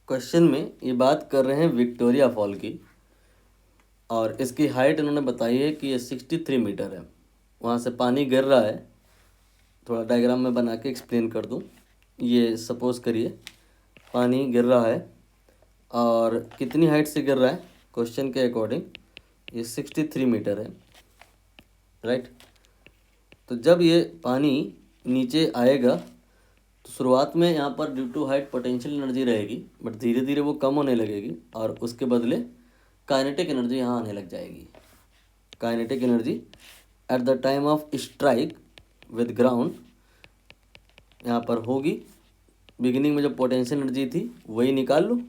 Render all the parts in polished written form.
Question में ये बात कर रहे हैं विक्टोरिया फॉल की, और इसकी हाइट इन्होंने बताई है कि ये 63 मीटर है। वहाँ से पानी गिर रहा है। थोड़ा डायग्राम में बना के एक्सप्लेन कर दूँ। ये सपोज़ करिए पानी गिर रहा है, और कितनी हाइट से गिर रहा है क्वेश्चन के अकॉर्डिंग, ये 63 मीटर है, राइट। तो जब ये पानी नीचे आएगा तो शुरुआत में यहाँ पर due to height potential energy रहेगी, बट धीरे धीरे वो कम होने लगेगी और उसके बदले काइनेटिक एनर्जी यहाँ आने लग जाएगी। Kinetic energy at the time of strike with ground यहाँ पर होगी। बिगिनिंग में जो पोटेंशियल एनर्जी थी वही निकाल लो,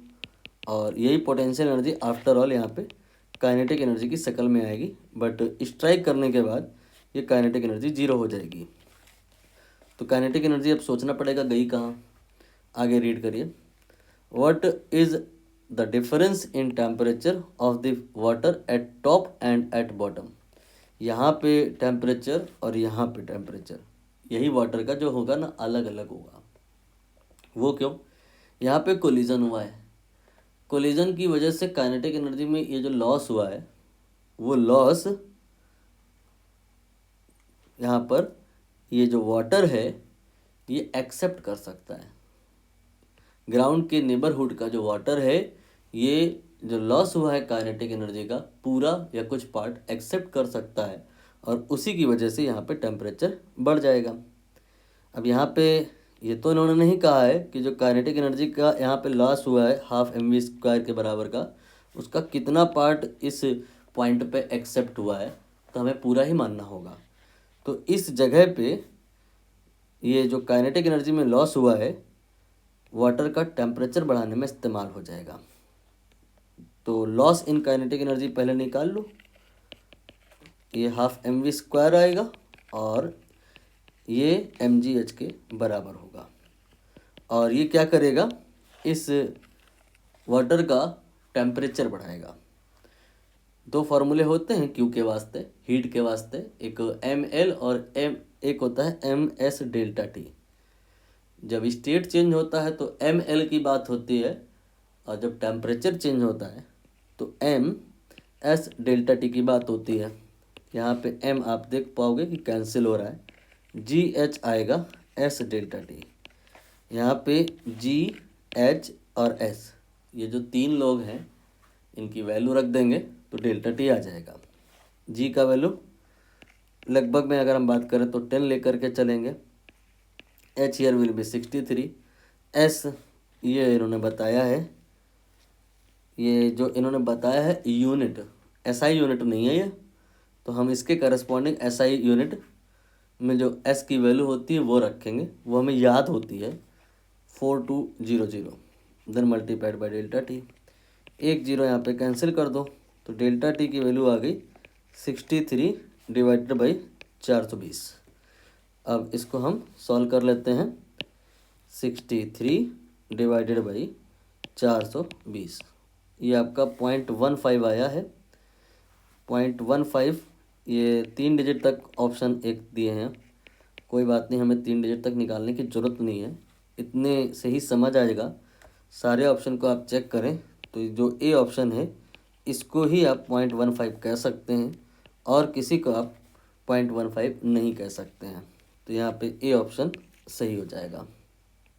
और यही पोटेंशियल एनर्जी आफ्टर ऑल यहाँ पे काइनेटिक एनर्जी की शक्ल में आएगी, बट स्ट्राइक करने के बाद ये काइनेटिक एनर्जी जीरो हो जाएगी। तो काइनेटिक एनर्जी अब सोचना पड़ेगा गई कहाँ। आगे रीड करिए। What is the difference in temperature of the water at top and at bottom. यहाँ पे टेम्परेचर और यहाँ पे टेम्परेचर, यही वाटर का जो होगा ना अलग अलग होगा। वो क्यों? यहाँ पे कोलिजन हुआ है। कोलिजन की वजह से काइनेटिक एनर्जी में ये जो लॉस हुआ है, वो लॉस यहाँ पर ये जो वाटर है ये एक्सेप्ट कर सकता है। ग्राउंड के नेबरहुड का जो वाटर है, ये जो लॉस हुआ है काइनेटिक एनर्जी का पूरा या कुछ पार्ट एक्सेप्ट कर सकता है, और उसी की वजह से यहाँ पे टेम्परेचर बढ़ जाएगा। अब यहाँ पे ये तो इन्होंने नहीं कहा है कि जो काइनेटिक एनर्जी का यहाँ पे लॉस हुआ है हाफ mv² के बराबर का, उसका कितना पार्ट इस पॉइंट पे एक्सेप्ट हुआ है, तो हमें पूरा ही मानना होगा। तो इस जगह पे ये जो काइनेटिक एनर्जी में लॉस हुआ है वाटर का टेम्परेचर बढ़ाने में इस्तेमाल हो जाएगा। तो लॉस इन काइनेटिक एनर्जी पहले निकाल लो, ये हाफ mv² आएगा और ये mgh के बराबर होगा। और ये क्या करेगा, इस वाटर का टेम्परेचर बढ़ाएगा। दो फार्मूले होते हैं क्यू के वास्ते, हीट के वास्ते, एक ml और एक होता है ms डेल्टा टी। जब स्टेट चेंज होता है तो ml की बात होती है, और जब टेम्परेचर चेंज होता है तो ms डेल्टा टी की बात होती है। यहाँ पे m आप देख पाओगे कि कैंसिल हो रहा है, gh आएगा s डेल्टा टी। यहाँ पे g, h और s, ये जो तीन लोग हैं इनकी वैल्यू रख देंगे तो डेल्टा टी आ जाएगा। g का वैल्यू लगभग में अगर हम बात करें तो 10 लेकर के चलेंगे। h year will be 63। s ये इन्होंने बताया है, ये जो इन्होंने बताया है यूनिट, SI यूनिट नहीं है ये, तो हम इसके करस्पॉन्डिंग SI यूनिट में जो s की वैल्यू होती है वो रखेंगे, वो हमें याद होती है 4200, then multiplied by delta T. एक जीरो यहाँ पे कैंसिल कर दो तो डेल्टा टी की वैल्यू आ गई 63 डिवाइडेड बाई 420। अब इसको हम सॉल्व कर लेते हैं। 63 डिवाइडेड बाई 420, ये आपका 0.15 आया है। 0.15, ये 3 डिजिट तक ऑप्शन एक दिए हैं। कोई बात नहीं, हमें 3 डिजिट तक निकालने की ज़रूरत नहीं है, इतने से ही समझ आएगा। सारे ऑप्शन को आप चेक करें तो जो ए ऑप्शन है इसको ही आप 0.15 कह सकते हैं, और किसी को आप 0.15 नहीं कह सकते हैं। तो यहाँ पे ए ऑप्शन सही हो जाएगा।